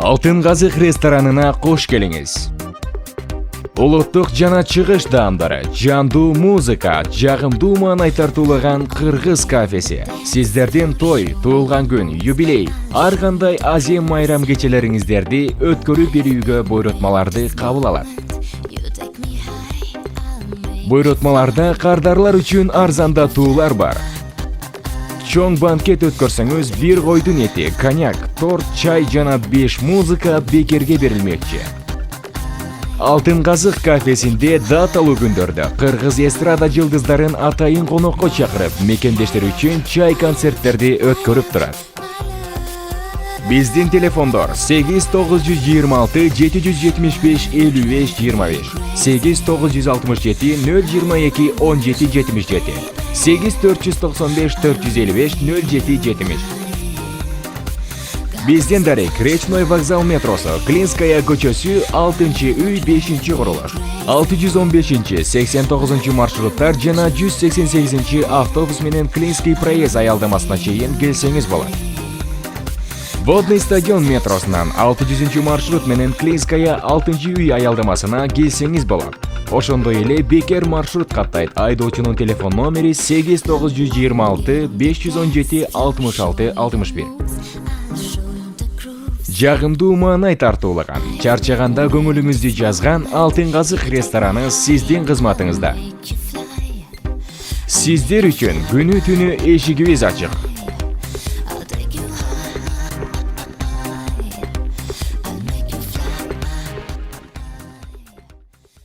Алтын Казык ресторанына кош келиңиз. Улуттук жана чыгыш даамдары, жандуу музыка, жагымдуу маанай тартуулаган кыргыз кафеси. Сиздердин той, туулган күн, юбилей, ар кандай азем майрам кечелериңиздерди өткөрүп берүүгө буйрутмаларды кабыл алат. Буйрутмаларда кардарлар үчүн арзандатуулар бар. Чоң банкет өткөрсөңүз бир койдун эти, коньяк, торт, чай жана 5 музыка бекерге берилмекчи. Алтын Казык кафесинде даталуу күндөрдө кыргыз эстрада жылдыздарын атайын конокко чакырып, мекендештер үчүн чай концерттерди өткөрүп турат. Биздин телефондор 8926 775 55 25, 8967 022 17 77, 8495 455 07 70. Бизден дарек Речной вокзал метросу, Клинская көчөсү 6-үй 5-чи курулуш. 615-89 маршруттар жана 188 автобус менен Клинский проезд аялдамасына чейин келсеңиз болот. Водный стадион метросунан 600 маршрут менен Клинская 6-үй аялдамасына келсеңиз болот. Ошондой эле бекер маршрут каттайт. Айдоочунун телефон номери 8926 517 66 61. Жагымдуу маанай тартуулаган, чарчаганда көңүлүңүздү жазган Алтын Казык рестораны сиздин кызматыңызда. Сиздер үчүн күнү түнү эшигибиз ачык.